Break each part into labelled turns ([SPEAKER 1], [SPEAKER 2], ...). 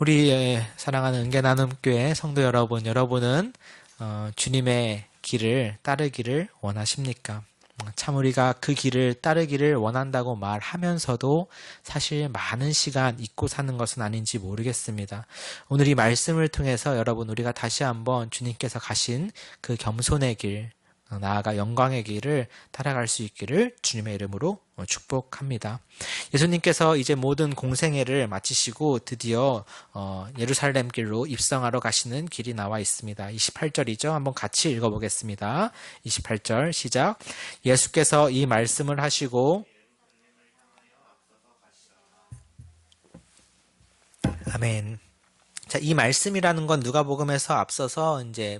[SPEAKER 1] 우리 사랑하는 은혜나눔교회 성도 여러분, 여러분은 주님의 길을 따르기를 원하십니까? 참 우리가 그 길을 따르기를 원한다고 말하면서도 사실 많은 시간 잊고 사는 것은 아닌지 모르겠습니다. 오늘 이 말씀을 통해서 여러분 우리가 다시 한번 주님께서 가신 그 겸손의 길, 나아가 영광의 길을 따라갈 수 있기를 주님의 이름으로 축복합니다. 예수님께서 이제 모든 공생애를 마치시고 드디어 예루살렘 길로 입성하러 가시는 길이 나와 있습니다. 28절이죠. 한번 같이 읽어보겠습니다. 28절 시작. 예수께서 이 말씀을 하시고 아멘. 자, 이 말씀이라는 건 누가복음에서 앞서서 이제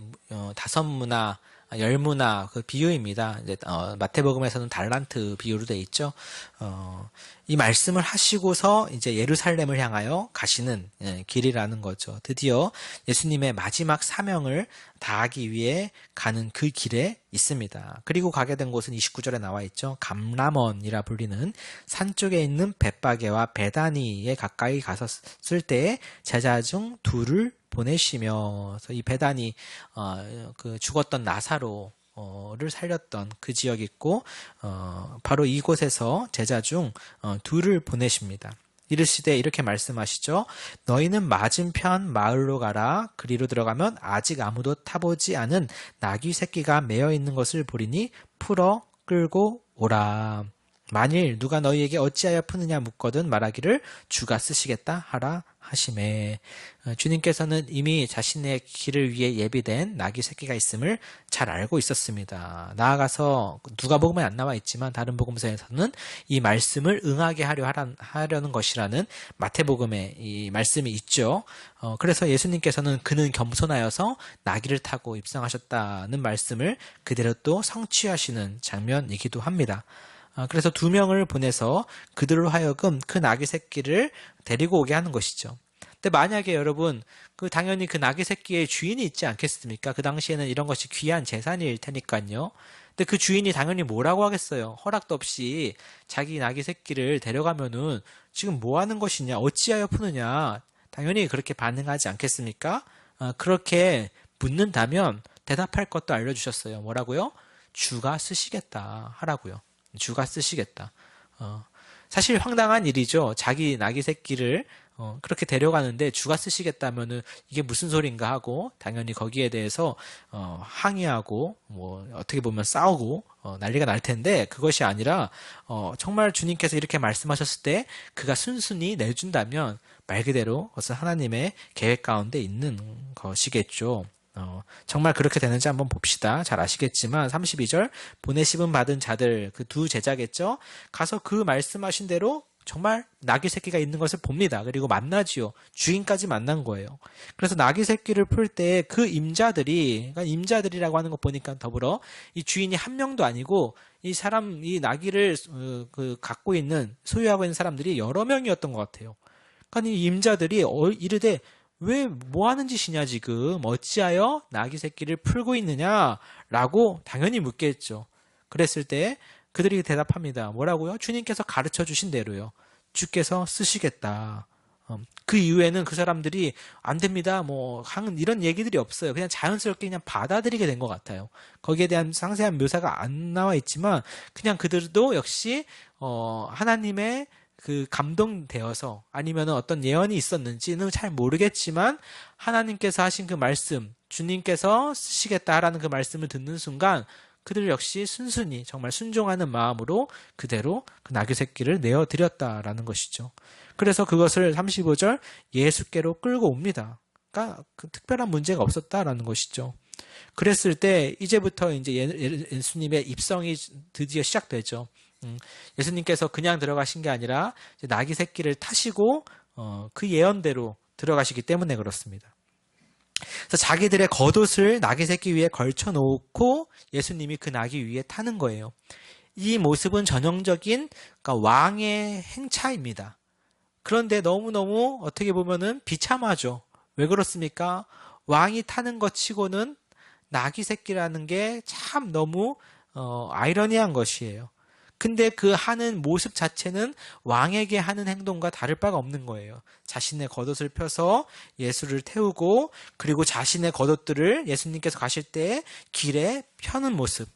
[SPEAKER 1] 다섯 문화 열 문화 그 비유입니다. 이제 마태복음에서는 달란트 비유로 돼 있죠. 이 말씀을 하시고서 이제 예루살렘을 향하여 가시는 길이라는 거죠. 드디어 예수님의 마지막 사명을 다하기 위해 가는 그 길에 있습니다. 그리고 가게 된 곳은 29절에 나와 있죠. 감람원이라 불리는 산 쪽에 있는 벳바게와 베다니에 가까이 갔었을 때에 제자 중 둘을 보내시며, 이 베다니 그 죽었던 나사로를 살렸던 그 지역이 있고 바로 이곳에서 제자 중 둘을 보내십니다. 이르시되 이렇게 말씀하시죠. 너희는 맞은편 마을로 가라. 그리로 들어가면 아직 아무도 타보지 않은 나귀 새끼가 매어 있는 것을 보리니 풀어 끌고 오라. 만일 누가 너희에게 어찌하여 푸느냐 묻거든 말하기를 주가 쓰시겠다 하라 하시매. 주님께서는 이미 자신의 길을 위해 예비된 나귀 새끼가 있음을 잘 알고 있었습니다. 나아가서 누가복음에 안 나와 있지만 다른 복음서에서는 이 말씀을 응하게 하려는 것이라는 마태복음에 이 말씀이 있죠. 그래서 예수님께서는 그는 겸손하여서 나귀를 타고 입성하셨다는 말씀을 그대로 또 성취하시는 장면이기도 합니다. 그래서 두 명을 보내서 그들로 하여금 그 나귀 새끼를 데리고 오게 하는 것이죠. 근데 만약에 여러분, 당연히 그 나귀 새끼의 주인이 있지 않겠습니까? 그 당시에는 이런 것이 귀한 재산일 테니까요. 근데 그 주인이 당연히 뭐라고 하겠어요? 허락도 없이 자기 나귀 새끼를 데려가면은 지금 뭐 하는 것이냐? 어찌하여 푸느냐? 당연히 그렇게 반응하지 않겠습니까? 그렇게 묻는다면 대답할 것도 알려주셨어요. 뭐라고요? 주가 쓰시겠다 하라고요. 주가 쓰시겠다. 사실 황당한 일이죠. 자기 나귀 새끼를 그렇게 데려가는데 주가 쓰시겠다면은 이게 무슨 소린가 하고 당연히 거기에 대해서 항의하고 뭐 어떻게 보면 싸우고 난리가 날 텐데 그것이 아니라 정말 주님께서 이렇게 말씀하셨을 때 그가 순순히 내준다면 말 그대로 그것은 하나님의 계획 가운데 있는 것이겠죠. 정말 그렇게 되는지 한번 봅시다. 잘 아시겠지만 32절 보내심은 받은 자들 그 두 제자겠죠. 가서 그 말씀하신 대로 정말 나귀 새끼가 있는 것을 봅니다. 그리고 만나지요. 주인까지 만난 거예요. 그래서 나귀 새끼를 풀 때 그 임자들이, 그러니까 임자들이라고 하는 거 보니까 더불어 이 주인이 한 명도 아니고 이 나귀를 갖고 있는 소유하고 있는 사람들이 여러 명이었던 것 같아요. 그러니까 이 임자들이 이르되 왜 뭐 하는 짓이냐 지금 어찌하여 나귀 새끼를 풀고 있느냐 라고 당연히 묻겠죠. 그랬을 때 그들이 대답합니다. 뭐라고요? 주님께서 가르쳐 주신 대로요. 주께서 쓰시겠다. 그 이후에는 그 사람들이 안 됩니다. 이런 얘기들이 없어요. 그냥 자연스럽게 그냥 받아들이게 된 것 같아요. 거기에 대한 상세한 묘사가 안 나와 있지만 그냥 그들도 역시 하나님의 그 감동되어서 아니면 어떤 예언이 있었는지는 잘 모르겠지만 하나님께서 하신 그 말씀, 주님께서 쓰시겠다라는 그 말씀을 듣는 순간 그들 역시 순순히 정말 순종하는 마음으로 그대로 그 나귀 새끼를 내어드렸다라는 것이죠. 그래서 그것을 35절 예수께로 끌고 옵니다. 그러니까 그 특별한 문제가 없었다라는 것이죠. 그랬을 때 이제부터 이제 예수님의 입성이 드디어 시작되죠. 예수님께서 그냥 들어가신 게 아니라 나귀 새끼를 타시고 그 예언대로 들어가시기 때문에 그렇습니다. 그래서 자기들의 겉옷을 나귀 새끼 위에 걸쳐 놓고 예수님이 그 나귀 위에 타는 거예요. 이 모습은 전형적인 그러니까 왕의 행차입니다. 그런데 너무너무 어떻게 보면은 비참하죠. 왜 그렇습니까? 왕이 타는 것 치고는 나귀 새끼라는 게 참 너무 아이러니한 것이에요. 근데 그 하는 모습 자체는 왕에게 하는 행동과 다를 바가 없는 거예요. 자신의 겉옷을 펴서 예수를 태우고 그리고 자신의 겉옷들을 예수님께서 가실 때 길에 펴는 모습.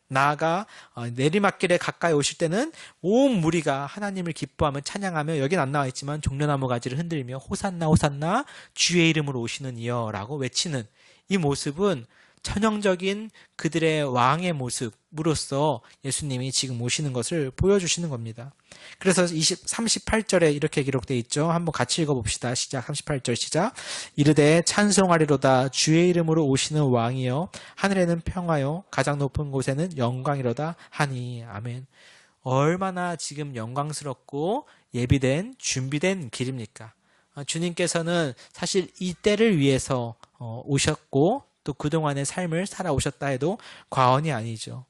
[SPEAKER 1] 나아가 내리막길에 가까이 오실 때는 온 무리가 하나님을 기뻐하며 찬양하며, 여긴 안 나와 있지만 종려나무 가지를 흔들며 호산나 호산나 주의 이름으로 오시는 이여 라고 외치는 이 모습은 천형적인 그들의 왕의 모습으로서 예수님이 지금 오시는 것을 보여주시는 겁니다. 그래서 38절에 이렇게 기록되어 있죠. 한번 같이 읽어봅시다. 시작. 38절 시작. 이르되 찬송하리로다 주의 이름으로 오시는 왕이여 하늘에는 평화요 가장 높은 곳에는 영광이로다 하니. 아멘. 얼마나 지금 영광스럽고 예비된 준비된 길입니까? 주님께서는 사실 이 때를 위해서 오셨고 또 그동안의 삶을 살아오셨다 해도 과언이 아니죠.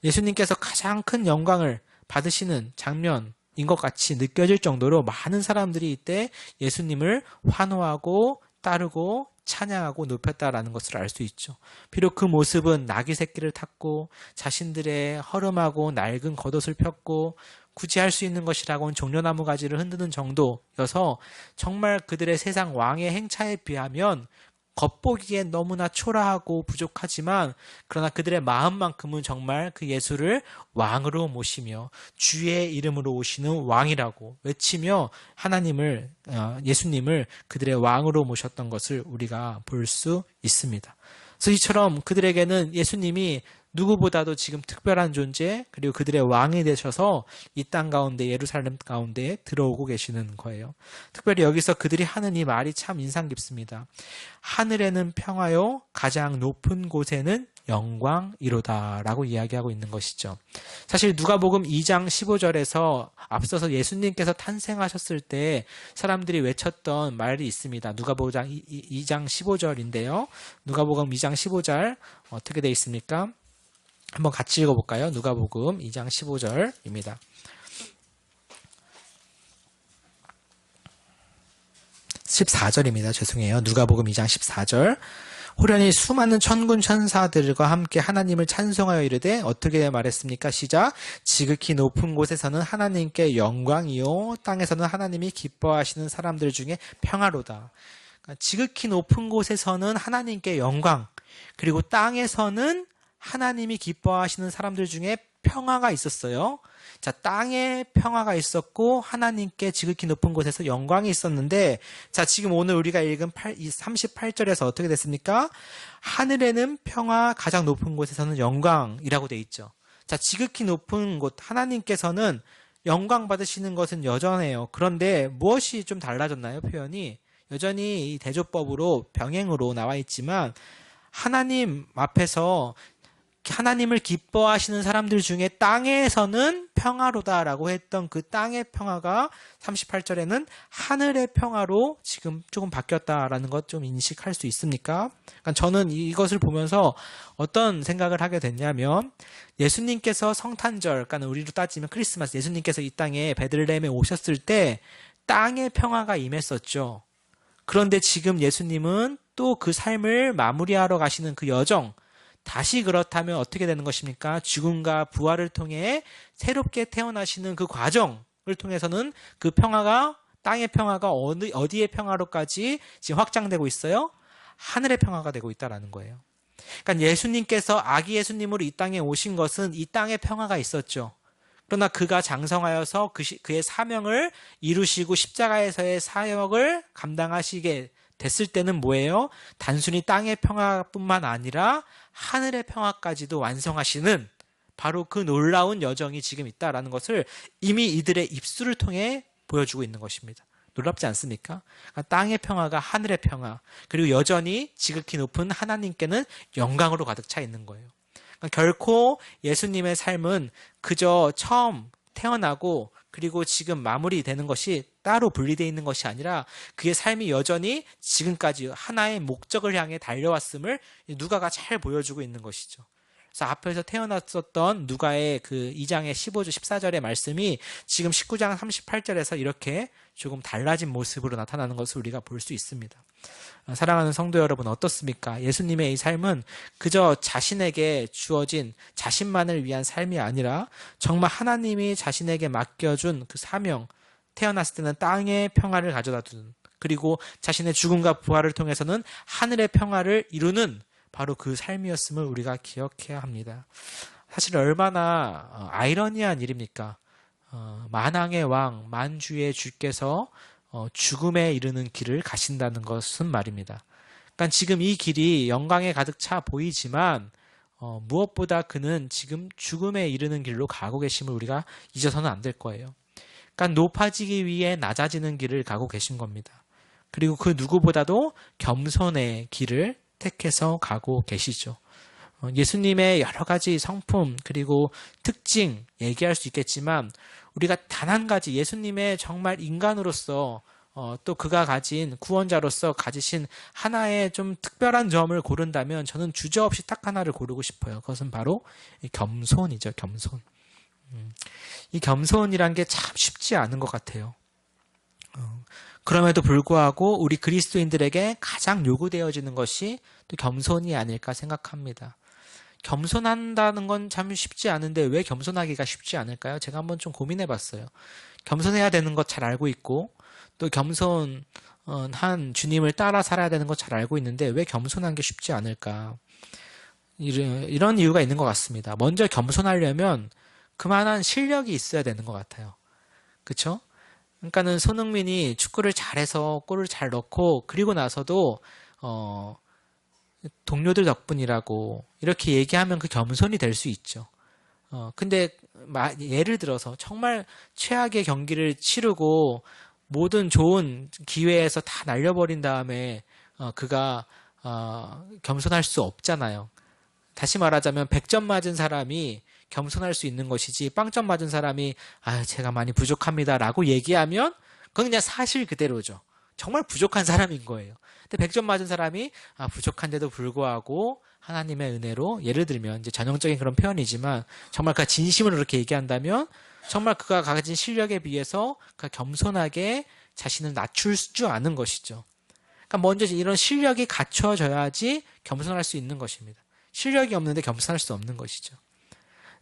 [SPEAKER 1] 예수님께서 가장 큰 영광을 받으시는 장면인 것 같이 느껴질 정도로 많은 사람들이 이때 예수님을 환호하고 따르고 찬양하고 높였다라는 것을 알 수 있죠. 비록 그 모습은 나귀 새끼를 탔고 자신들의 허름하고 낡은 겉옷을 폈고 굳이 할 수 있는 것이라고는 종려나무 가지를 흔드는 정도여서 정말 그들의 세상 왕의 행차에 비하면 겉보기에 너무나 초라하고 부족하지만, 그러나 그들의 마음만큼은 정말 그 예수를 왕으로 모시며 주의 이름으로 오시는 왕이라고 외치며 예수님을 그들의 왕으로 모셨던 것을 우리가 볼 수 있습니다. 그래서 이처럼 그들에게는 예수님이 누구보다도 지금 특별한 존재, 그리고 그들의 왕이 되셔서 이 땅 가운데, 예루살렘 가운데 들어오고 계시는 거예요. 특별히 여기서 그들이 하는 이 말이 참 인상 깊습니다. 하늘에는 평화요 가장 높은 곳에는 영광이로다 라고 이야기하고 있는 것이죠. 사실 누가복음 2장 15절에서 앞서서 예수님께서 탄생하셨을 때 사람들이 외쳤던 말이 있습니다. 누가복음 2장 15절인데요. 누가복음 2장 15절 어떻게 되어 있습니까? 한번 같이 읽어볼까요? 누가복음 2장 15절입니다. 14절입니다. 죄송해요. 누가복음 2장 14절. 호련히 수많은 천군 천사들과 함께 하나님을 찬송하여 이르되 어떻게 말했습니까? 시작. 지극히 높은 곳에서는 하나님께 영광이요 땅에서는 하나님이 기뻐하시는 사람들 중에 평화로다. 그러니까 지극히 높은 곳에서는 하나님께 영광, 그리고 땅에서는 하나님이 기뻐하시는 사람들 중에 평화가 있었어요. 자, 땅에 평화가 있었고 하나님께 지극히 높은 곳에서 영광이 있었는데, 자, 지금 오늘 우리가 읽은 38절에서 어떻게 됐습니까? 하늘에는 평화, 가장 높은 곳에서는 영광이라고 돼 있죠. 자, 지극히 높은 곳, 하나님께서는 영광 받으시는 것은 여전해요. 그런데 무엇이 좀 달라졌나요? 표현이 여전히 이 대조법으로 병행으로 나와 있지만, 하나님 앞에서 하나님을 기뻐하시는 사람들 중에 땅에서는 평화로다라고 했던 그 땅의 평화가 38절에는 하늘의 평화로 지금 조금 바뀌었다라는 것 좀 인식할 수 있습니까? 그러니까 저는 이것을 보면서 어떤 생각을 하게 됐냐면, 예수님께서 성탄절, 그러니까 우리로 따지면 크리스마스, 예수님께서 이 땅에 베들레헴에 오셨을 때 땅의 평화가 임했었죠. 그런데 지금 예수님은 또 그 삶을 마무리하러 가시는 그 여정, 다시 그렇다면 어떻게 되는 것입니까? 죽음과 부활을 통해 새롭게 태어나시는 그 과정을 통해서는 그 평화가, 땅의 평화가 어디의 평화로까지 지금 확장되고 있어요? 하늘의 평화가 되고 있다는 거예요. 그러니까 예수님께서 아기 예수님으로 이 땅에 오신 것은 이 땅의 평화가 있었죠. 그러나 그가 장성하여서 그의 사명을 이루시고 십자가에서의 사역을 감당하시게 됐을 때는 뭐예요? 단순히 땅의 평화뿐만 아니라 하늘의 평화까지도 완성하시는 바로 그 놀라운 여정이 지금 있다라는 것을 이미 이들의 입술을 통해 보여주고 있는 것입니다. 놀랍지 않습니까? 그러니까 땅의 평화가 하늘의 평화, 그리고 여전히 지극히 높은 하나님께는 영광으로 가득 차 있는 거예요. 그러니까 결코 예수님의 삶은 그저 처음 태어나고 그리고 지금 마무리되는 것이 따로 분리되어 있는 것이 아니라 그의 삶이 여전히 지금까지 하나의 목적을 향해 달려왔음을 누가가 잘 보여주고 있는 것이죠. 그래서 앞에서 태어났었던 누가의 그 2장의 15절 14절의 말씀이 지금 19장 38절에서 이렇게 조금 달라진 모습으로 나타나는 것을 우리가 볼 수 있습니다. 사랑하는 성도 여러분, 어떻습니까? 예수님의 이 삶은 그저 자신에게 주어진 자신만을 위한 삶이 아니라 정말 하나님이 자신에게 맡겨준 그 사명, 태어났을 때는 땅의 평화를 가져다 주는, 그리고 자신의 죽음과 부활을 통해서는 하늘의 평화를 이루는 바로 그 삶이었음을 우리가 기억해야 합니다. 사실 얼마나 아이러니한 일입니까? 만왕의 왕, 만주의 주께서 죽음에 이르는 길을 가신다는 것은 말입니다. 그러니까 지금 이 길이 영광에 가득 차 보이지만 무엇보다 그는 지금 죽음에 이르는 길로 가고 계심을 우리가 잊어서는 안 될 거예요. 그러니까 높아지기 위해 낮아지는 길을 가고 계신 겁니다. 그리고 그 누구보다도 겸손의 길을 택해서 가고 계시죠. 예수님의 여러 가지 성품 그리고 특징 얘기할 수 있겠지만 우리가 단 한 가지 예수님의 정말 인간으로서 또 그가 가진 구원자로서 가지신 하나의 좀 특별한 점을 고른다면 저는 주저없이 딱 하나를 고르고 싶어요. 그것은 바로 겸손이죠. 겸손. 이 겸손이란 게 참 쉽지 않은 것 같아요. 그럼에도 불구하고 우리 그리스도인들에게 가장 요구되어지는 것이 또 겸손이 아닐까 생각합니다. 겸손한다는 건 참 쉽지 않은데 왜 겸손하기가 쉽지 않을까요? 제가 한번 좀 고민해 봤어요. 겸손해야 되는 것 잘 알고 있고 또 겸손한 주님을 따라 살아야 되는 것 잘 알고 있는데 왜 겸손한 게 쉽지 않을까? 이런 이유가 있는 것 같습니다. 먼저 겸손하려면 그만한 실력이 있어야 되는 것 같아요. 그렇죠? 그러니까는 손흥민이 축구를 잘해서 골을 잘 넣고 그리고 나서도 동료들 덕분이라고 이렇게 얘기하면 그 겸손이 될 수 있죠. 근데 예를 들어서 정말 최악의 경기를 치르고 모든 좋은 기회에서 다 날려버린 다음에 그가 겸손할 수 없잖아요. 다시 말하자면 100점 맞은 사람이 겸손할 수 있는 것이지 빵점 맞은 사람이 제가 많이 부족합니다 라고 얘기하면 그건 그냥 사실 그대로죠. 정말 부족한 사람인 거예요. 근데 100점 맞은 사람이 부족한데도 불구하고 하나님의 은혜로 예를 들면 이제 전형적인 그런 표현이지만 정말 그가 진심으로 그렇게 얘기한다면 정말 그가 가진 실력에 비해서 그가 겸손하게 자신을 낮출 줄 아는 것이죠. 그러니까 먼저 이런 실력이 갖춰져야지 겸손할 수 있는 것입니다. 실력이 없는데 겸손할 수 없는 것이죠.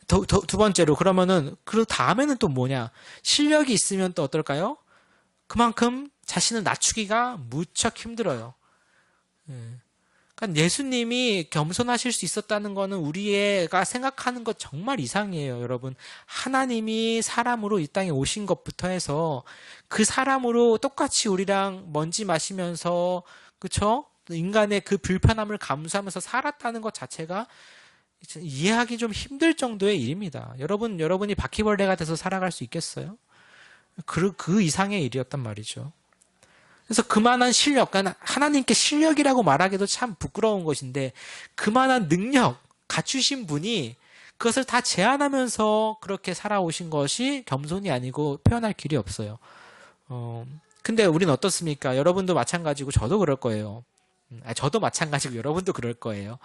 [SPEAKER 1] 두 번째로 그러면은 그 다음에는 또 뭐냐? 실력이 있으면 또 어떨까요? 그만큼 자신을 낮추기가 무척 힘들어요. 그러니까 예수님이 겸손하실 수 있었다는 거는 우리가 생각하는 것 정말 이상이에요, 여러분. 하나님이 사람으로 이 땅에 오신 것부터 해서 그 사람으로 똑같이 우리랑 먼지 마시면서 그렇죠? 인간의 그 불편함을 감수하면서 살았다는 것 자체가 이해하기 좀 힘들 정도의 일입니다. 여러분이 바퀴벌레가 돼서 살아갈 수 있겠어요? 그 이상의 일이었단 말이죠. 그래서 그만한 실력, 그러니까 하나님께 실력이라고 말하기도 참 부끄러운 것인데 그만한 능력 갖추신 분이 그것을 다 제한하면서 그렇게 살아오신 것이 겸손이 아니고 표현할 길이 없어요. 근데 우리는 어떻습니까? 여러분도 마찬가지고 저도 그럴 거예요. 저도 마찬가지고 여러분도 그럴 거예요.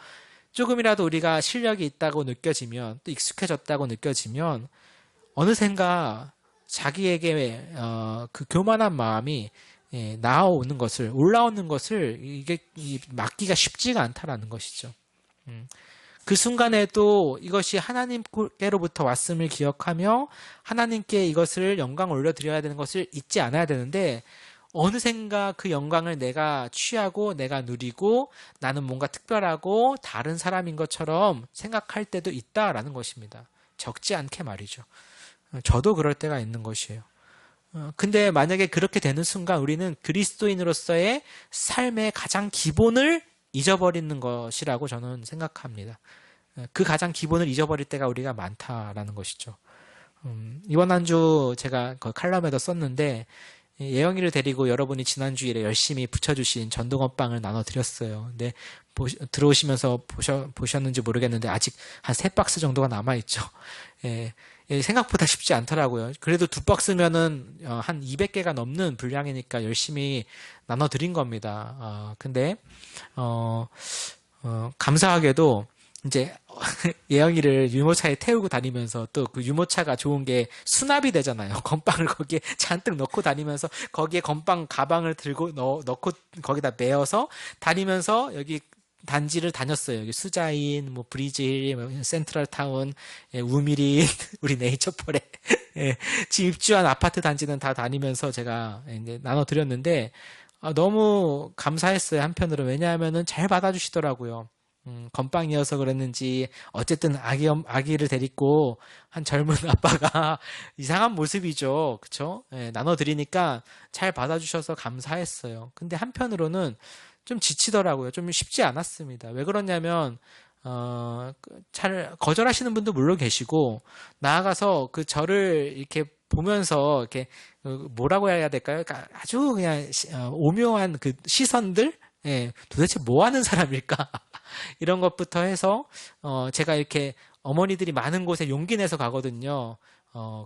[SPEAKER 1] 조금이라도 우리가 실력이 있다고 느껴지면 또 익숙해졌다고 느껴지면 어느샌가 자기에게 그 교만한 마음이 나아오는 것을 올라오는 것을 이게 막기가 쉽지가 않다라는 것이죠. 그 순간에도 이것이 하나님께로부터 왔음을 기억하며 하나님께 이것을 영광을 올려드려야 되는 것을 잊지 않아야 되는데 어느샌가 그 영광을 내가 취하고 내가 누리고 나는 뭔가 특별하고 다른 사람인 것처럼 생각할 때도 있다라는 것입니다. 적지 않게 말이죠. 저도 그럴 때가 있는 것이에요. 근데 만약에 그렇게 되는 순간 우리는 그리스도인으로서의 삶의 가장 기본을 잊어버리는 것이라고 저는 생각합니다. 그 가장 기본을 잊어버릴 때가 우리가 많다라는 것이죠. 이번 한 주 제가 그 칼럼에도 썼는데 예영이를 데리고 여러분이 지난주일에 열심히 붙여주신 전동원빵을 나눠드렸어요. 근데 들어오시면서 보셨는지 모르겠는데 아직 한 3박스 정도가 남아있죠. 생각보다 쉽지 않더라고요. 그래도 2박스면은 한 200개가 넘는 분량이니까 열심히 나눠드린 겁니다. 근데 감사하게도 이제 예영이를 유모차에 태우고 다니면서 또 그 유모차가 좋은 게 수납이 되잖아요. 건빵을 거기에 잔뜩 넣고 다니면서 거기에 건빵 가방을 들고 넣고 거기다 메어서 다니면서 여기 단지를 다녔어요. 여기 수자인, 뭐 브리지, 뭐 센트럴타운, 예, 우미린, 우리 네이처펄에 예, 지금 입주한 아파트 단지는 다 다니면서 제가 이제 나눠드렸는데 너무 감사했어요. 한편으로 왜냐하면은 잘 받아주시더라고요. 건빵이어서 그랬는지 어쨌든 아기를 데리고 한 젊은 아빠가 이상한 모습이죠. 그쵸? 예, 나눠드리니까 잘 받아주셔서 감사했어요. 근데 한편으로는 좀 지치더라고요. 좀 쉽지 않았습니다. 왜 그러냐면 잘 거절하시는 분도 물론 계시고 나아가서 그 저를 이렇게 보면서 이렇게 뭐라고 해야 될까요? 그러니까 아주 그냥 오묘한 그 시선들, 예, 도대체 뭐 하는 사람일까? 이런 것부터 해서 제가 이렇게 어머니들이 많은 곳에 용기 내서 가거든요.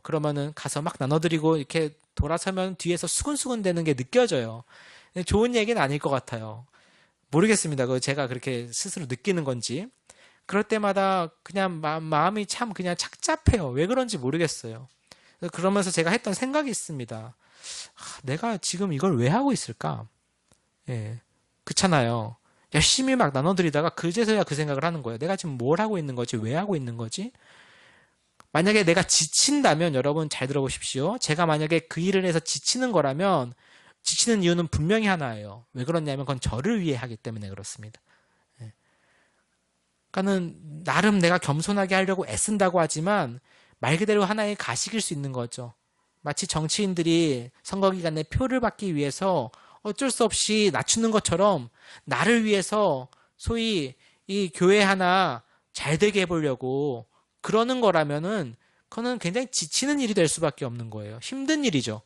[SPEAKER 1] 그러면은 가서 막 나눠드리고 이렇게 돌아서면 뒤에서 수근수근 되는 게 느껴져요. 좋은 얘기는 아닐 것 같아요. 모르겠습니다. 그 제가 그렇게 스스로 느끼는 건지. 그럴 때마다 그냥 마음이 참 그냥 착잡해요. 왜 그런지 모르겠어요. 그러면서 제가 했던 생각이 있습니다. 내가 지금 이걸 왜 하고 있을까? 예. 그렇잖아요. 열심히 막 나눠드리다가 그제서야 그 생각을 하는 거예요. 내가 지금 뭘 하고 있는 거지? 왜 하고 있는 거지? 만약에 내가 지친다면 여러분 잘 들어보십시오. 제가 만약에 그 일을 해서 지치는 거라면 지치는 이유는 분명히 하나예요. 왜 그러냐면 그건 저를 위해 하기 때문에 그렇습니다. 예. 그러니까는 나름 내가 겸손하게 하려고 애쓴다고 하지만 말 그대로 하나의 가식일 수 있는 거죠. 마치 정치인들이 선거 기간에 표를 받기 위해서 어쩔 수 없이 낮추는 것처럼 나를 위해서 소위 이 교회 하나 잘 되게 해보려고 그러는 거라면은 그거는 굉장히 지치는 일이 될 수밖에 없는 거예요. 힘든 일이죠.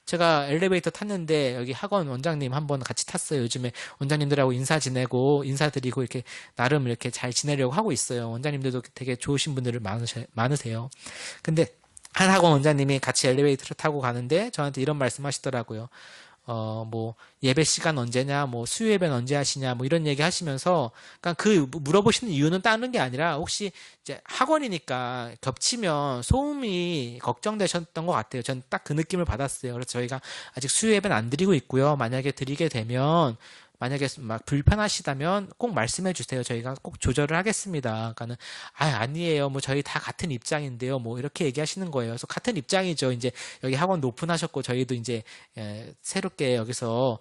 [SPEAKER 1] 제가 엘리베이터 탔는데 여기 학원 원장님 한번 같이 탔어요. 요즘에 원장님들하고 인사드리고 이렇게 나름 이렇게 잘 지내려고 하고 있어요. 원장님들도 되게 좋으신 분들 많으세요. 근데 한 학원 원장님이 같이 엘리베이터를 타고 가는데 저한테 이런 말씀 하시더라고요. 뭐, 예배 시간 언제냐, 뭐, 수요 예배는 언제 하시냐, 뭐, 이런 얘기 하시면서, 그러니까 그 물어보시는 이유는 다른 게 아니라, 혹시 이제 학원이니까 겹치면 소음이 걱정되셨던 것 같아요. 전 딱 그 느낌을 받았어요. 그래서 저희가 아직 수요 예배는 안 드리고 있고요. 만약에 드리게 되면, 만약에 막 불편하시다면 꼭 말씀해 주세요. 저희가 꼭 조절을 하겠습니다. 그러니까는 아니에요. 뭐 저희 다 같은 입장인데요. 뭐 이렇게 얘기하시는 거예요. 그래서 같은 입장이죠. 이제 여기 학원 오픈하셨고 저희도 이제 새롭게 여기서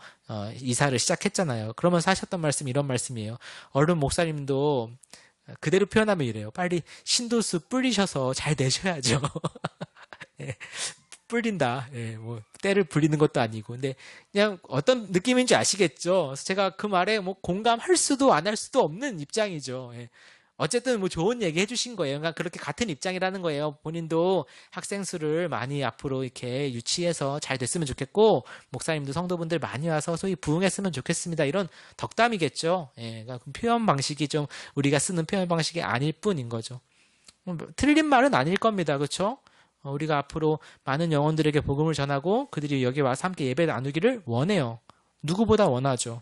[SPEAKER 1] 이사를 시작했잖아요. 그러면서 하셨던 말씀이 이런 말씀이에요. 얼른 목사님도 그대로 표현하면 이래요. 빨리 신도수 뿌리셔서 잘 내셔야죠. 예, 뿌린다. 예, 뭐 때를 불리는 것도 아니고. 근데 그냥 어떤 느낌인지 아시겠죠? 그래서 제가 그 말에 뭐 공감할 수도 안 할 수도 없는 입장이죠. 예. 어쨌든 뭐 좋은 얘기 해주신 거예요. 그러니까 그렇게 같은 입장이라는 거예요. 본인도 학생 수를 많이 앞으로 이렇게 유치해서 잘 됐으면 좋겠고, 목사님도 성도분들 많이 와서 소위 부흥했으면 좋겠습니다. 이런 덕담이겠죠. 예, 그러니까 표현 방식이 좀 우리가 쓰는 표현 방식이 아닐 뿐인 거죠. 틀린 말은 아닐 겁니다. 그렇죠? 우리가 앞으로 많은 영혼들에게 복음을 전하고 그들이 여기 와서 함께 예배 나누기를 원해요. 누구보다 원하죠.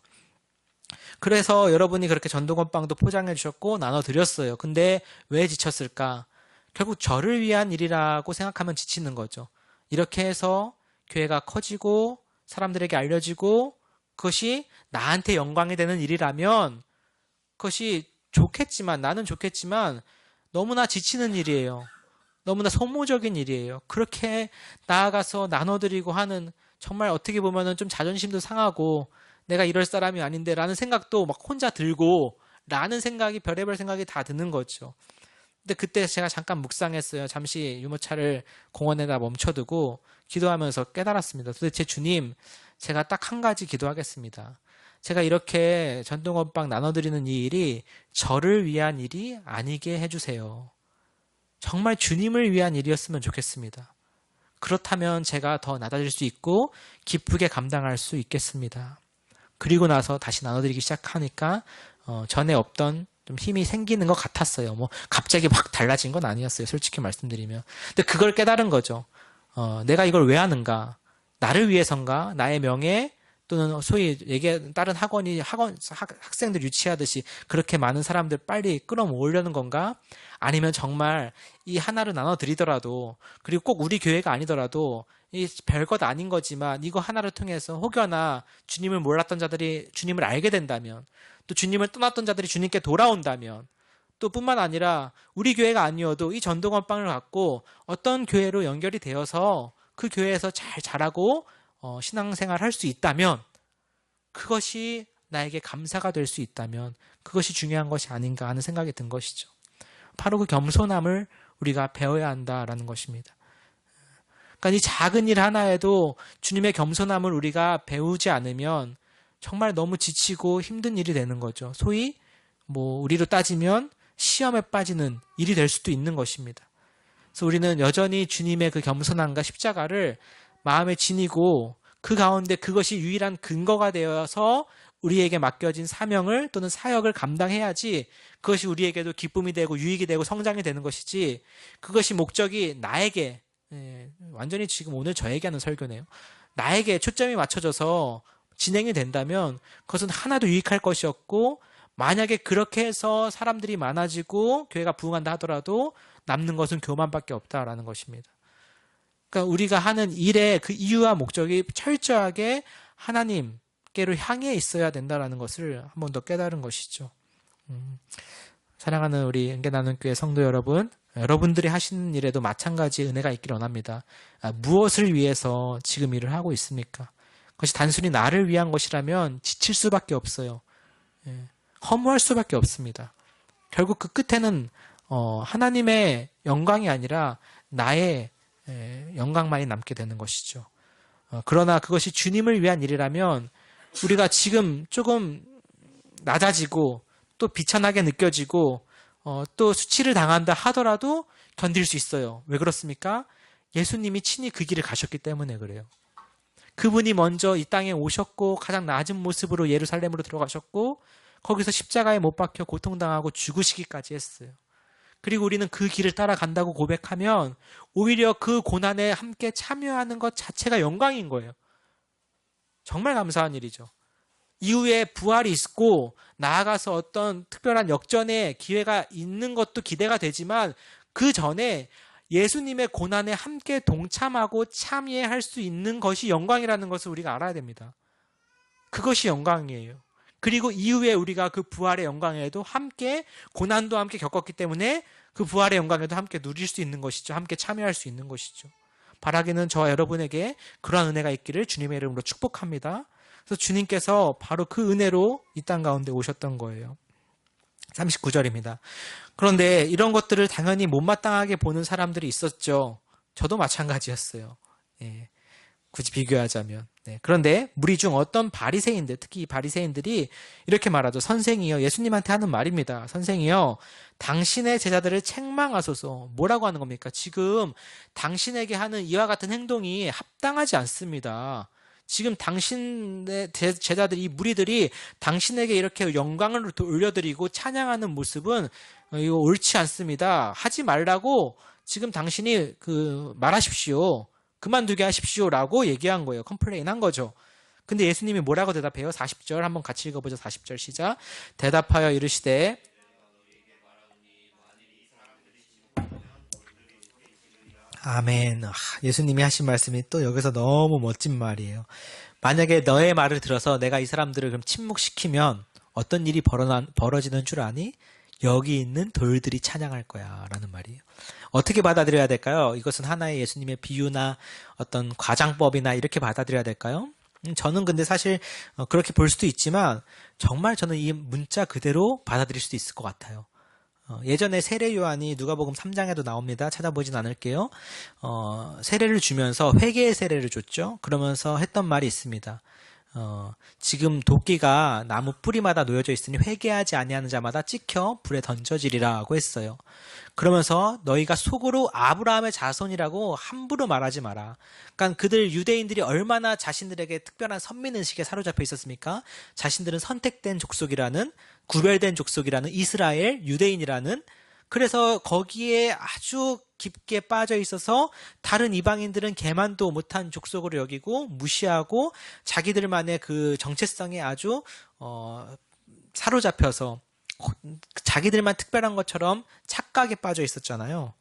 [SPEAKER 1] 그래서 여러분이 그렇게 전도건빵도 포장해 주셨고 나눠 드렸어요. 근데 왜 지쳤을까? 결국 저를 위한 일이라고 생각하면 지치는 거죠. 이렇게 해서 교회가 커지고 사람들에게 알려지고 그것이 나한테 영광이 되는 일이라면 그것이 좋겠지만 나는 좋겠지만 너무나 지치는 일이에요. 너무나 소모적인 일이에요. 그렇게 나아가서 나눠드리고 하는 정말 어떻게 보면은 좀 자존심도 상하고 내가 이럴 사람이 아닌데 라는 생각도 막 혼자 들고 라는 생각이 별의별 생각이 다 드는 거죠. 근데 그때 제가 잠깐 묵상했어요. 잠시 유모차를 공원에다 멈춰두고 기도하면서 깨달았습니다. 도대체 주님, 제가 딱 한 가지 기도하겠습니다. 제가 이렇게 전동건빵 나눠드리는 이 일이 저를 위한 일이 아니게 해주세요. 정말 주님을 위한 일이었으면 좋겠습니다. 그렇다면 제가 더 낮아질 수 있고 기쁘게 감당할 수 있겠습니다. 그리고 나서 다시 나눠드리기 시작하니까 전에 없던 좀 힘이 생기는 것 같았어요. 뭐 갑자기 막 달라진 건 아니었어요. 솔직히 말씀드리면. 근데 그걸 깨달은 거죠. 내가 이걸 왜 하는가? 나를 위해선가? 나의 명예, 또는 소위 다른 학생들 유치하듯이 그렇게 많은 사람들 빨리 끌어모으려는 건가? 아니면 정말 이 하나를 나눠드리더라도, 그리고 꼭 우리 교회가 아니더라도 이 별것 아닌 거지만 이거 하나를 통해서 혹여나 주님을 몰랐던 자들이 주님을 알게 된다면, 또 주님을 떠났던 자들이 주님께 돌아온다면, 또 뿐만 아니라 우리 교회가 아니어도 이 전도건 빵을 갖고 어떤 교회로 연결이 되어서 그 교회에서 잘 자라고 신앙생활 할 수 있다면, 그것이 나에게 감사가 될 수 있다면 그것이 중요한 것이 아닌가 하는 생각이 든 것이죠. 바로 그 겸손함을 우리가 배워야 한다라는 것입니다. 그러니까 이 작은 일 하나에도 주님의 겸손함을 우리가 배우지 않으면 정말 너무 지치고 힘든 일이 되는 거죠. 소위 우리로 따지면 시험에 빠지는 일이 될 수도 있는 것입니다. 그래서 우리는 여전히 주님의 그 겸손함과 십자가를 마음에 지니고 그 가운데 그것이 유일한 근거가 되어서 우리에게 맡겨진 사명을 또는 사역을 감당해야지, 그것이 우리에게도 기쁨이 되고 유익이 되고 성장이 되는 것이지, 그것이 목적이 나에게, 완전히 지금 오늘 저에게 하는 설교네요. 나에게 초점이 맞춰져서 진행이 된다면 그것은 하나도 유익할 것이 없고, 만약에 그렇게 해서 사람들이 많아지고 교회가 부흥한다 하더라도 남는 것은 교만밖에 없다라는 것입니다. 그러니까 우리가 하는 일의 그 이유와 목적이 철저하게 하나님께로 향해 있어야 된다는 것을 한 번 더 깨달은 것이죠. 사랑하는 우리 은혜나눔교회 성도 여러분, 여러분들이 하시는 일에도 마찬가지의 은혜가 있기를 원합니다. 무엇을 위해서 지금 일을 하고 있습니까? 그것이 단순히 나를 위한 것이라면 지칠 수밖에 없어요. 허무할 수밖에 없습니다. 결국 그 끝에는 하나님의 영광이 아니라 나의 영광만이 남게 되는 것이죠. 그러나 그것이 주님을 위한 일이라면 우리가 지금 조금 낮아지고 또 비천하게 느껴지고 또 수치를 당한다 하더라도 견딜 수 있어요. 왜 그렇습니까? 예수님이 친히 그 길을 가셨기 때문에 그래요. 그분이 먼저 이 땅에 오셨고 가장 낮은 모습으로 예루살렘으로 들어가셨고 거기서 십자가에 못 박혀 고통당하고 죽으시기까지 했어요. 그리고 우리는 그 길을 따라간다고 고백하면 오히려 그 고난에 함께 참여하는 것 자체가 영광인 거예요. 정말 감사한 일이죠. 이후에 부활이 있고 나아가서 어떤 특별한 역전의 기회가 있는 것도 기대가 되지만 그 전에 예수님의 고난에 함께 동참하고 참여할 수 있는 것이 영광이라는 것을 우리가 알아야 됩니다. 그것이 영광이에요. 그리고 이후에 우리가 그 부활의 영광에도 함께 고난도 함께 겪었기 때문에 그 부활의 영광에도 함께 누릴 수 있는 것이죠. 함께 참여할 수 있는 것이죠. 바라기는 저와 여러분에게 그러한 은혜가 있기를 주님의 이름으로 축복합니다. 그래서 주님께서 바로 그 은혜로 이 땅 가운데 오셨던 거예요. 39절입니다. 그런데 이런 것들을 당연히 못마땅하게 보는 사람들이 있었죠. 저도 마찬가지였어요. 굳이 비교하자면. 그런데 무리 중 어떤 바리새인들, 특히 이 바리새인들이 이렇게 말하죠. 선생이여, 예수님한테 하는 말입니다. 선생이여, 당신의 제자들을 책망하소서. 뭐라고 하는 겁니까? 지금 당신에게 하는 이와 같은 행동이 합당하지 않습니다. 지금 당신의 제자들, 이 무리들이 당신에게 이렇게 영광을 올려드리고 찬양하는 모습은 이거 옳지 않습니다. 하지 말라고 지금 당신이 말하십시오. 그만두게 하십시오라고 얘기한 거예요. 컴플레인 한 거죠. 근데 예수님이 뭐라고 대답해요? 40절 한번 같이 읽어보죠. 40절 시작. 대답하여 이르시되 아멘. 예수님이 하신 말씀이 또 여기서 너무 멋진 말이에요. 만약에 너의 말을 들어서 내가 이 사람들을 그럼 침묵시키면 어떤 일이 벌어지는 줄 아니? 여기 있는 돌들이 찬양할 거야 라는 말이에요. 어떻게 받아들여야 될까요? 이것은 하나의 예수님의 비유나 어떤 과장법이나 이렇게 받아들여야 될까요? 저는 근데 사실 그렇게 볼 수도 있지만 정말 저는 이 문자 그대로 받아들일 수도 있을 것 같아요. 예전에 세례 요한이 누가복음 3장에도 나옵니다. 찾아보진 않을게요. 세례를 주면서 회개의 세례를 줬죠. 그러면서 했던 말이 있습니다. 지금 도끼가 나무 뿌리마다 놓여져 있으니 회개하지 아니하는 자마다 찍혀 불에 던져지리라고 했어요. 그러면서 너희가 속으로 아브라함의 자손이라고 함부로 말하지 마라. 그러니까 그들 유대인들이 얼마나 자신들에게 특별한 선민의식에 사로잡혀 있었습니까? 자신들은 선택된 족속이라는, 구별된 족속이라는, 이스라엘 유대인이라는, 그래서 거기에 아주 깊게 빠져 있어서 다른 이방인들은 개만도 못한 족속으로 여기고 무시하고 자기들만의 그 정체성에 아주 사로잡혀서 자기들만 특별한 것처럼 착각에 빠져 있었잖아요.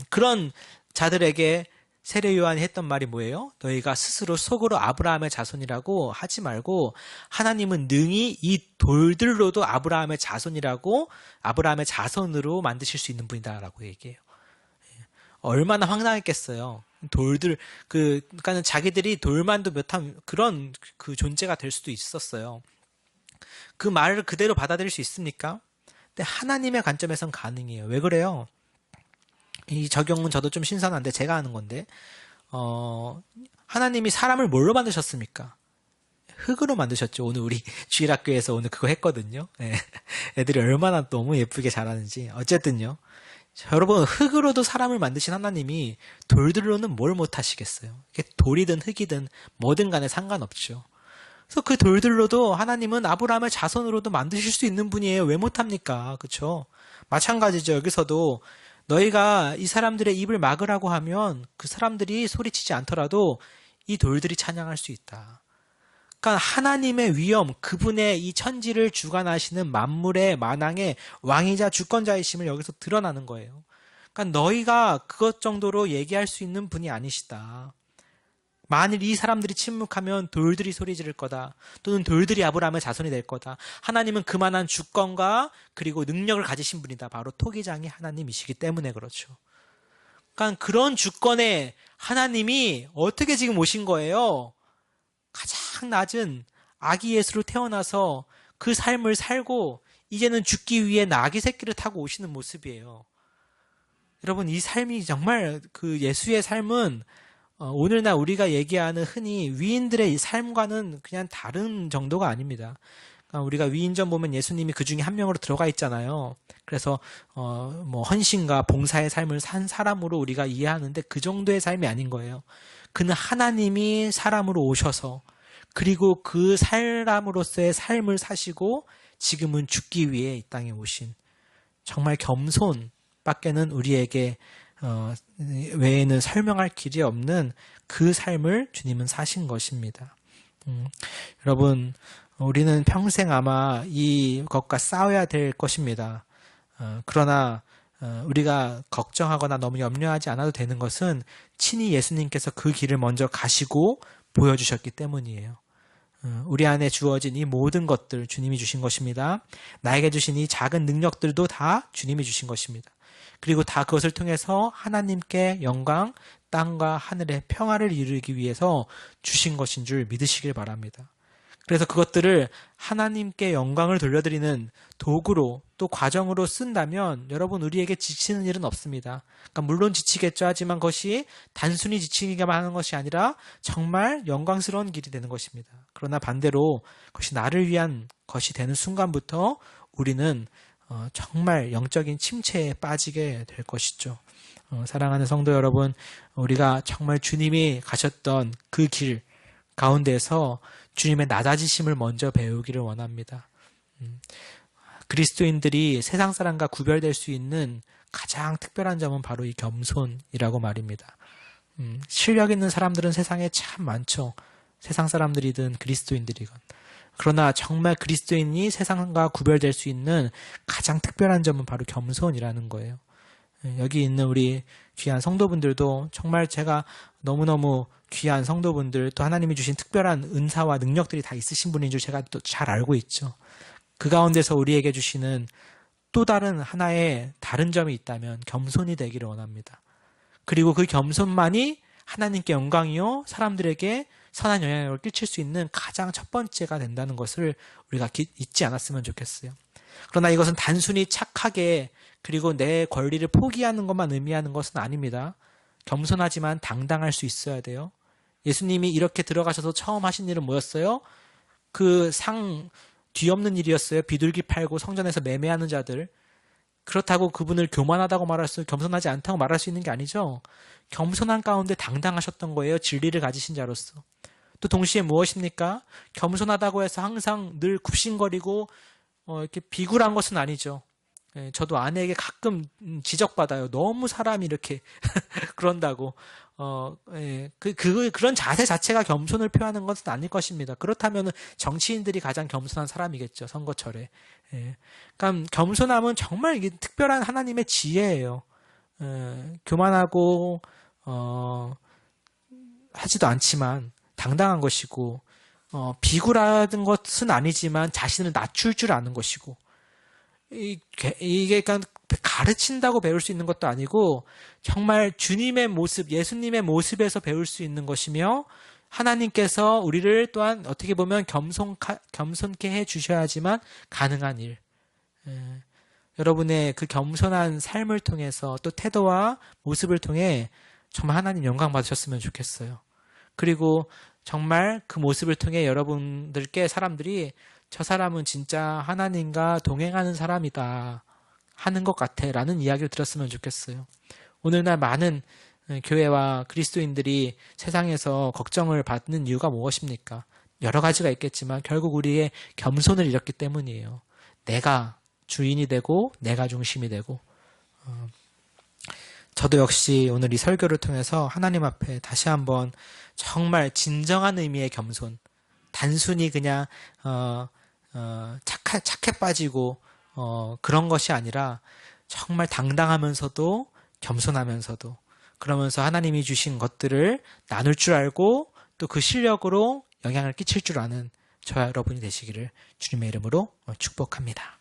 [SPEAKER 1] 그런 자들에게 세례 요한이 했던 말이 뭐예요? 너희가 스스로 속으로 아브라함의 자손이라고 하지 말고 하나님은 능히 이 돌들로도 아브라함의 자손이라고 아브라함의 자손으로 만드실 수 있는 분이다라고 얘기해요. 얼마나 황당했겠어요. 돌들 그러니까는 자기들이 돌만도 못한 그런 그 존재가 될 수도 있었어요. 그 말을 그대로 받아들일 수 있습니까? 근데 하나님의 관점에선 가능해요. 왜 그래요? 이 적용은 저도 좀 신선한데 제가 하는 건데 하나님이 사람을 뭘로 만드셨습니까? 흙으로 만드셨죠. 오늘 우리 주일학교에서 오늘 그거 했거든요. 네. 애들이 얼마나 너무 예쁘게 잘하는지. 어쨌든요. 여러분 흙으로도 사람을 만드신 하나님이 돌들로는 뭘 못하시겠어요. 돌이든 흙이든 뭐든 간에 상관없죠. 그래서 그 돌들로도 하나님은 아브라함의 자손으로도 만드실 수 있는 분이에요. 왜 못합니까? 그렇죠? 마찬가지죠. 여기서도 너희가 이 사람들의 입을 막으라고 하면 그 사람들이 소리치지 않더라도 이 돌들이 찬양할 수 있다. 그러니까 하나님의 위엄, 그분의 이 천지를 주관하시는 만물의 만왕의 왕이자 주권자이심을 여기서 드러나는 거예요. 그러니까 너희가 그것 정도로 얘기할 수 있는 분이 아니시다. 만일 이 사람들이 침묵하면 돌들이 소리 지를 거다. 또는 돌들이 아브라함의 자손이 될 거다. 하나님은 그만한 주권과 그리고 능력을 가지신 분이다. 바로 토기장이 하나님이시기 때문에 그렇죠. 그러니까 그런 주권에 하나님이 어떻게 지금 오신 거예요? 가장 낮은 아기 예수로 태어나서 그 삶을 살고 이제는 죽기 위해 나귀 새끼를 타고 오시는 모습이에요. 여러분 이 삶이 정말 그 예수의 삶은 오늘날 우리가 얘기하는 흔히 위인들의 삶과는 그냥 다른 정도가 아닙니다. 우리가 위인전 보면 예수님이 그 중에 한 명으로 들어가 있잖아요. 그래서 뭐 헌신과 봉사의 삶을 산 사람으로 우리가 이해하는데 그 정도의 삶이 아닌 거예요. 그는 하나님이 사람으로 오셔서 그리고 그 사람으로서의 삶을 사시고 지금은 죽기 위해 이 땅에 오신 정말 겸손밖에는 우리에게 외에는 설명할 길이 없는 그 삶을 주님은 사신 것입니다. 여러분 우리는 평생 아마 이것과 싸워야 될 것입니다. 그러나 우리가 걱정하거나 너무 염려하지 않아도 되는 것은 친히 예수님께서 그 길을 먼저 가시고 보여주셨기 때문이에요. 우리 안에 주어진 이 모든 것들 주님이 주신 것입니다. 나에게 주신 이 작은 능력들도 다 주님이 주신 것입니다. 그리고 다 그것을 통해서 하나님께 영광, 땅과 하늘의 평화를 이루기 위해서 주신 것인 줄 믿으시길 바랍니다. 그래서 그것들을 하나님께 영광을 돌려드리는 도구로 또 과정으로 쓴다면 여러분 우리에게 지치는 일은 없습니다. 그러니까 물론 지치겠죠. 하지만 그것이 단순히 지치기만 하는 것이 아니라 정말 영광스러운 길이 되는 것입니다. 그러나 반대로 그것이 나를 위한 것이 되는 순간부터 우리는 정말 영적인 침체에 빠지게 될 것이죠. 사랑하는 성도 여러분, 우리가 정말 주님이 가셨던 그 길 가운데서 주님의 낮아지심을 먼저 배우기를 원합니다. 그리스도인들이 세상 사람과 구별될 수 있는 가장 특별한 점은 바로 이 겸손이라고 말입니다. 실력 있는 사람들은 세상에 참 많죠. 세상 사람들이든 그리스도인들이건. 그러나 정말 그리스도인이 세상과 구별될 수 있는 가장 특별한 점은 바로 겸손이라는 거예요. 여기 있는 우리 귀한 성도분들도 정말 제가 너무너무 귀한 성도분들 또 하나님이 주신 특별한 은사와 능력들이 다 있으신 분인 줄 제가 또 잘 알고 있죠. 그 가운데서 우리에게 주시는 또 다른 하나의 다른 점이 있다면 겸손이 되기를 원합니다. 그리고 그 겸손만이 하나님께 영광이요 사람들에게 선한 영향력을 끼칠 수 있는 가장 첫 번째가 된다는 것을 우리가 잊지 않았으면 좋겠어요. 그러나 이것은 단순히 착하게 그리고 내 권리를 포기하는 것만 의미하는 것은 아닙니다. 겸손하지만 당당할 수 있어야 돼요. 예수님이 이렇게 들어가셔서 처음 하신 일은 뭐였어요? 그 상 뒤없는 일이었어요. 비둘기 팔고 성전에서 매매하는 자들. 그렇다고 그분을 교만하다고 말할 수, 겸손하지 않다고 말할 수 있는 게 아니죠. 겸손한 가운데 당당하셨던 거예요. 진리를 가지신 자로서. 또 동시에 무엇입니까? 겸손하다고 해서 항상 늘 굽신거리고 이렇게 비굴한 것은 아니죠. 예, 저도 아내에게 가끔 지적받아요. 너무 사람이 이렇게 그런다고. 그런 자세 자체가 겸손을 표하는 것은 아닐 것입니다. 그렇다면 정치인들이 가장 겸손한 사람이겠죠. 선거철에. 예. 그러니까 겸손함은 정말 이게 특별한 하나님의 지혜예요. 교만하고, 하지도 않지만 당당한 것이고, 비굴한 것은 아니지만 자신을 낮출 줄 아는 것이고, 이게 그러니까 가르친다고 배울 수 있는 것도 아니고 정말 주님의 모습, 예수님의 모습에서 배울 수 있는 것이며 하나님께서 우리를 또한 어떻게 보면 겸손케 해 주셔야지만 가능한 일. 여러분의 그 겸손한 삶을 통해서 또 태도와 모습을 통해 정말 하나님 영광 받으셨으면 좋겠어요. 그리고 정말 그 모습을 통해 여러분들께 사람들이 저 사람은 진짜 하나님과 동행하는 사람이다 하는 것 같아 라는 이야기를 들었으면 좋겠어요. 오늘날 많은 교회와 그리스도인들이 세상에서 걱정을 받는 이유가 무엇입니까? 여러 가지가 있겠지만 결국 우리의 겸손을 잃었기 때문이에요. 내가 주인이 되고 내가 중심이 되고 저도 역시 오늘 이 설교를 통해서 하나님 앞에 다시 한번 정말 진정한 의미의 겸손, 단순히 그냥 착해 빠지고 그런 것이 아니라 정말 당당하면서도 겸손하면서도 그러면서 하나님이 주신 것들을 나눌 줄 알고 또 그 실력으로 영향을 끼칠 줄 아는 저와 여러분이 되시기를 주님의 이름으로 축복합니다.